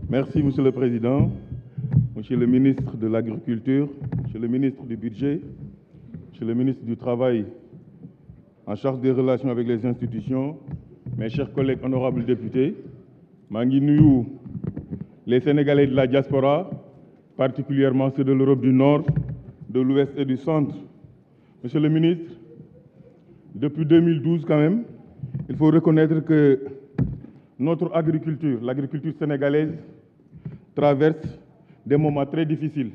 Merci, Monsieur le Président, Monsieur le ministre de l'Agriculture, Monsieur le ministre du Budget, Monsieur le ministre du Travail en charge des relations avec les institutions, mes chers collègues honorables députés, maa ngi nuyu les Sénégalais de la diaspora, particulièrement ceux de l'Europe du Nord, de l'Ouest et du Centre. Monsieur le ministre, depuis 2012 quand même, il faut reconnaître que notre agriculture, l'agriculture sénégalaise, traverse des moments très difficiles.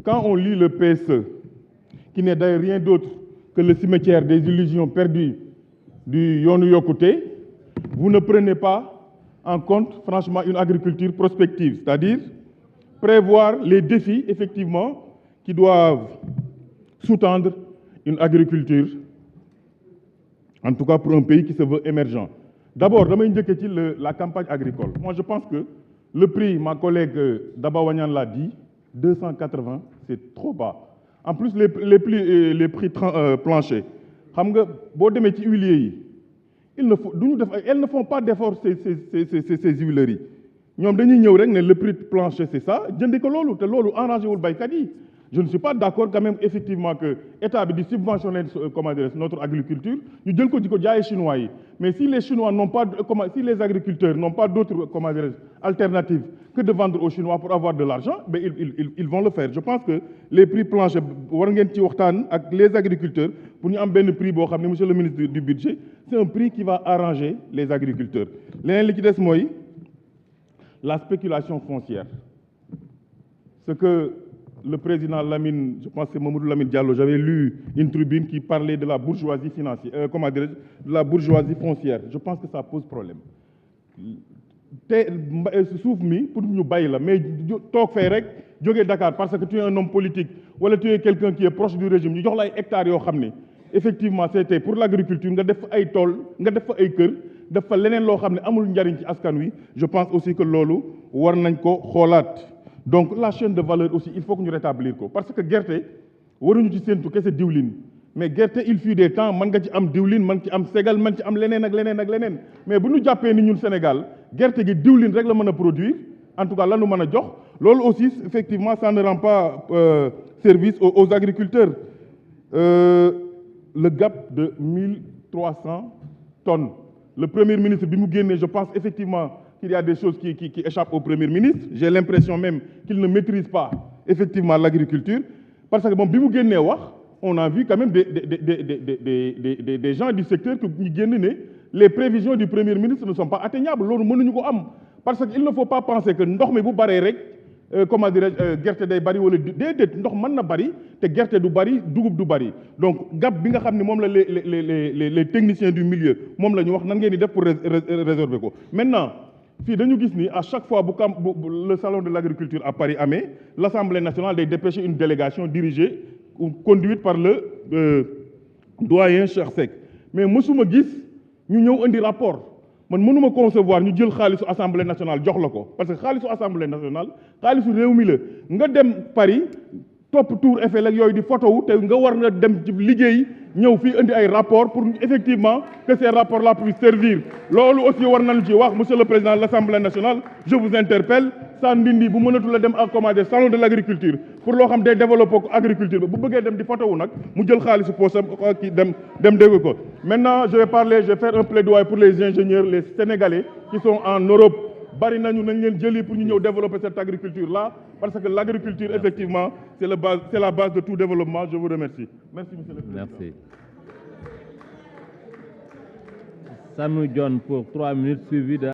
Quand on lit le PSE, qui n'est d'ailleurs rien d'autre que le cimetière des illusions perdues du Yoonu Yokkute, vous ne prenez pas en compte, franchement, une agriculture prospective, c'est-à-dire prévoir les défis, effectivement, qui doivent sous-tendre une agriculture, en tout cas pour un pays qui se veut émergent. D'abord, damay njëkkee ci la campagne agricole. Moi, je pense que le prix, ma collègue Daba Wagnan l'a dit, 280, c'est trop bas. En plus, les prix planchers. Xam nga boo demee ci huiliers yi, elles ne font pas d'efforts ces huileries. ñoom dañuy ñëw rek ne le prix plancher c'est ça jëndi ko loolu te loolu arrangé wul baykat yi. Je ne suis pas d'accord quand même effectivement que état bi di subventionner notre agriculture ñu jël ko di ko jaayee chinois yi. Mais si les Chinois n'ont pas si les agriculteurs n'ont pas d'autres alternatives que de vendre aux Chinois pour avoir de l'argent, mais ils vont le faire. Je pense que les prix planchers war ngeen ci waxtaan ak les agriculteurs pour ñu am benn prix boo xam ne monsieur le ministre du budget, c'est un prix qui va arranger les agriculteurs. Leneen li ci des mooy la spéculation foncière. Ce que le président Lamine, je pense que c'est Mamadou Lamine Diallo, j'avais lu une tribune qui parlait de la bourgeoisie financière, de la bourgeoisie foncière. Je pense que ça pose problème. te suuf mi pour ñu bàyyi la mais toog fay rek jógee Dakar parce que tu es un homme politique wala tu es quelqu'un qui est proche du régime ñu jox la ay hectares yoo xam ne effectivement c'était pour l'agriculture nga def ay tool nga def fa ay kër def fa leneen loo xam ne amul njariñ ci askan wi je pense aussi que loolu war nañ ko xoolaat. Donc la chaîne de valeur aussi il faut que ñu rétablir ko parce que gerte waruñu ci séntu kese diwlin mais gerte il fut des temps mën nga ci am diwlin mën ci am segal mën ci am leneen ak leneen ak leneen mais bu ñu jàppee ni ñun Sénégal gerte gi diwlin rek la mën a produire en tout cas lanu mën a jox loolu aussi effectivement ça ne rend pas service aux agriculteurs. Le gap de 1300 tonnes le premier ministre bi mu génnee je pense effectivement qu'il y a des choses qui échappent au premier ministre. J'ai l'impression même qu'il ne maîtrise pas effectivement l'agriculture parce que bon bi mu génnee wax on a vu quand même des gens du secteur que ñu génn ne les prévisions du premier ministre ne sont pas atteignables loolu mënuñu ko am parce que il ne faut pas penser que ndox mi bu baree rek comment dirais-je gerte day bari wala déedéet ndox mën na bari te gerte du bari dugub du bari donc gap bi nga xam ne moom la les techniciens du milieu moom la ñu wax nan ngeen di def pour résorber ko. Maintenant fii dañu gis ni à chaque fois bu le salon de l'agriculture à Paris amee l'Assemblée nationale day dépêcher une délégation dirigée ou conduite par le doyen Cheikh Seck mais mësuma gis ñu ñëw indi rapport man mënuma concevoir ñu jël xaalisu Assemblée nationale jox la ko parce que xaalisu Assemblée nationale xaalisu réew mi la nga dem Paris topp Tour Eiffel ak yooyu di photo wu te nga war nga dem ci liggéey ñëw fii indi ay rapport pour effectivement que ces rapports là puissent servir loolu aussi war nañu ci wax monsieur le président de l'Assemblée nationale je vous interpelle sa ndindi bu mënatu la dem ak commander salon de l'agriculture pour loo xam day développer agriculture bu bëggee dem di photo wu nag mu jël xaalisu poosam ki dem dégg ko. Maintenant je vais faire un plaidoyer pour les ingénieurs les Sénégalais qui sont en Europe bari nañu nañ leen jëli pour ñu ñëw développer cette agriculture là parce que l'agriculture effectivement c'est la base de tout développement. Je vous remercie. Merci monsieur le président. Merci. Sanu John pour 3 minutes suivi de